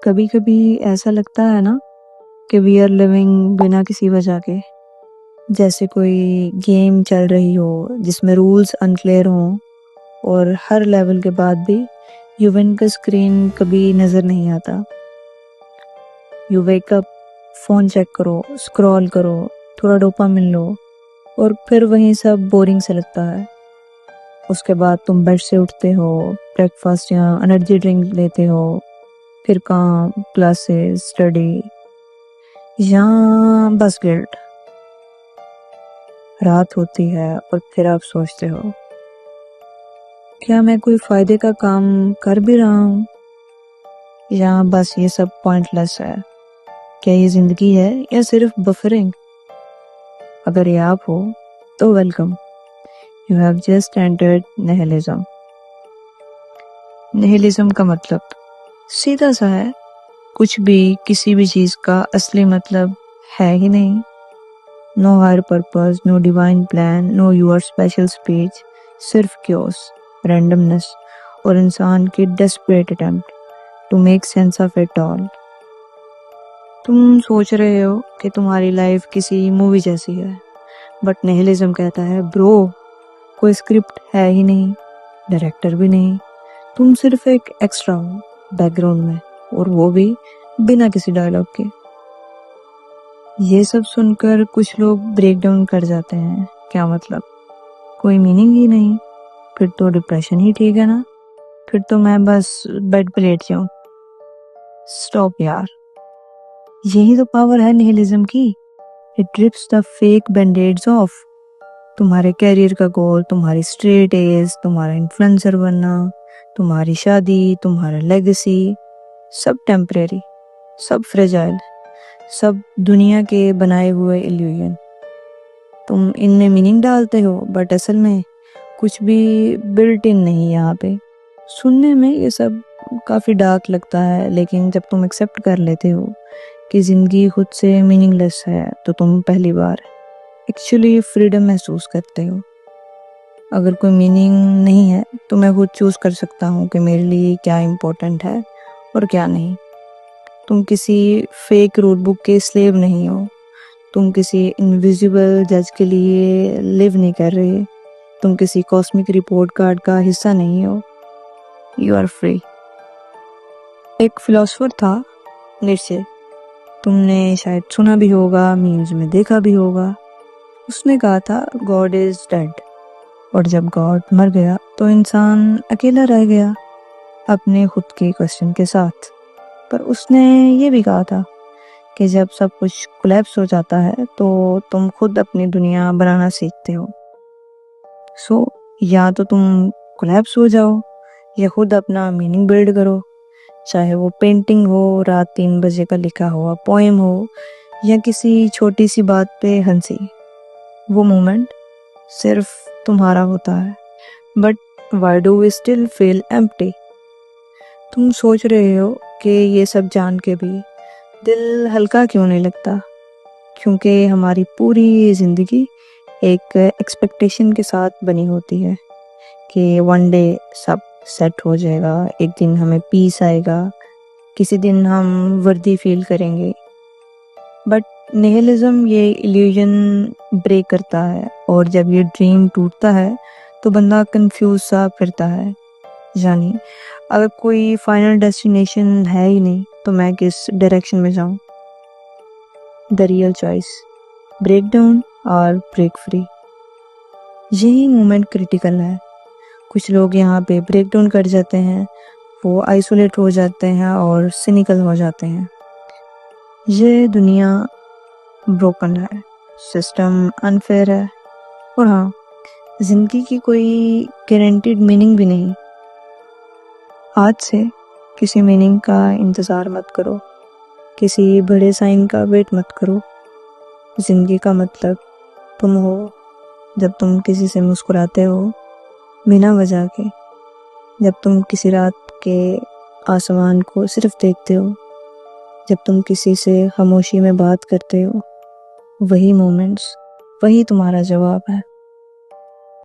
कभी कभी ऐसा लगता है ना कि वी आर लिविंग बिना किसी वजह के, जैसे कोई गेम चल रही हो जिसमें रूल्स अनक्लियर हों और हर लेवल के बाद भी यू विन का स्क्रीन कभी नज़र नहीं आता। You wake up, phone check करो, स्क्रॉल करो, थोड़ा डोपामिन लो और फिर वहीं सब बोरिंग से लगता है। उसके बाद तुम बेड से उठते हो, ब्रेकफास्ट या एनर्जी ड्रिंक लेते हो, फिर काम, क्लासेस, स्टडी या बस गिल्ट। रात होती है और फिर आप सोचते हो, क्या मैं कोई फायदे का काम कर भी रहा हूँ या बस ये सब पॉइंटलेस है? क्या ये जिंदगी है या सिर्फ बफरिंग? अगर ये आप हो तो welcome, you have just entered nihilism. Nihilism का मतलब सीधा सा है, कुछ भी किसी भी चीज का असली मतलब है ही नहीं। No higher purpose, no divine plan, no your special speech, सिर्फ क्योस, रैंडमनेस और इंसान की desperate attempt to make sense of it all. तुम सोच रहे हो कि तुम्हारी लाइफ किसी मूवी जैसी है, बट निहिलिज्म कहता है ब्रो, कोई स्क्रिप्ट है ही नहीं, डायरेक्टर भी नहीं, तुम सिर्फ एक एक्स्ट्रा हो बैकग्राउंड में, और वो भी बिना किसी डायलॉग के। ये सब सुनकर कुछ लोग ब्रेक डाउन कर जाते हैं, क्या मतलब, कोई मीनिंग ही नहीं, फिर तो डिप्रेशन ही ठीक है ना, फिर तो मैं बस बेड पे लेट जाऊं। स्टॉप यार, यही तो पावर है निहिलिज्म की। It rips the fake bandaids ऑफ। तुम्हारे कैरियर का गोल, तुम्हारी स्ट्रेट एज, तुम्हारा इन्फ्लुएंसर बनना, तुम्हारी शादी, तुम्हारा लेगेसी, सब टेम्परेरी, सब फ्रेजाइल, सब दुनिया के बनाए हुए इल्यूजन। तुम इनमें मीनिंग डालते हो बट असल में कुछ भी बिल्ट इन नहीं यहाँ पे। सुनने में ये सब काफ़ी डार्क लगता है, लेकिन जब तुम एक्सेप्ट कर लेते हो कि ज़िंदगी खुद से मीनिंगलेस है तो तुम पहली बार एक्चुअली फ्रीडम महसूस करते हो। अगर कोई मीनिंग नहीं है तो मैं खुद चूज़ कर सकता हूँ कि मेरे लिए क्या इम्पोर्टेंट है और क्या नहीं। तुम किसी फेक रूल बुक के स्लेव नहीं हो, तुम किसी इनविजिबल जज के लिए लिव नहीं कर रहे, तुम किसी कॉस्मिक रिपोर्ट कार्ड का हिस्सा नहीं हो। You are free. एक फिलोसोफर था, नीत्शे, तुमने शायद सुना भी होगा, मीम्स में देखा भी होगा। उसने कहा था गॉड इज डेड, और जब गॉड मर गया तो इंसान अकेला रह गया अपने खुद के क्वेश्चन के साथ। पर उसने ये भी कहा था कि जब सब कुछ कोलैप्स हो जाता है तो तुम खुद अपनी दुनिया बनाना सीखते हो। सो या तो तुम कोलैप्स हो जाओ या खुद अपना मीनिंग बिल्ड करो, चाहे वो पेंटिंग हो, रात 3 बजे का लिखा हुआ पोएम हो या किसी छोटी सी बात पे हंसी। वो मोमेंट सिर्फ तुम्हारा होता है, but why do we still feel empty? तुम सोच रहे हो कि ये सब जान के भी दिल हल्का क्यों नहीं लगता? क्योंकि हमारी पूरी ज़िंदगी एक एक्सपेक्टेशन के साथ बनी होती है कि वन डे सब सेट हो जाएगा, एक दिन हमें पीस आएगा, किसी दिन हम वर्दी फील करेंगे। बट निहिलिज्म ये इल्यूजन ब्रेक करता है, और जब ये ड्रीम टूटता है तो बंदा कंफ्यूज सा फिरता है। यानी अगर कोई फाइनल डेस्टिनेशन है ही नहीं तो मैं किस डायरेक्शन में जाऊं? The real choice, break down और ब्रेक फ्री। यही मोमेंट क्रिटिकल है। कुछ लोग यहाँ पे ब्रेक डाउन कर जाते हैं, वो आइसोलेट हो जाते हैं और सिनिकल हो जाते हैं। ये दुनिया ब्रोकन है, सिस्टम अनफेयर है, और हाँ, जिंदगी की कोई गारंटीड मीनिंग भी नहीं। आज से किसी मीनिंग का इंतज़ार मत करो, किसी बड़े साइन का वेट मत करो। जिंदगी का मतलब तुम हो जब तुम किसी से मुस्कुराते हो बिना वजह के, जब तुम किसी रात के आसमान को सिर्फ देखते हो, जब तुम किसी से खामोशी में बात करते हो। वही मोमेंट्स, वही तुम्हारा जवाब है।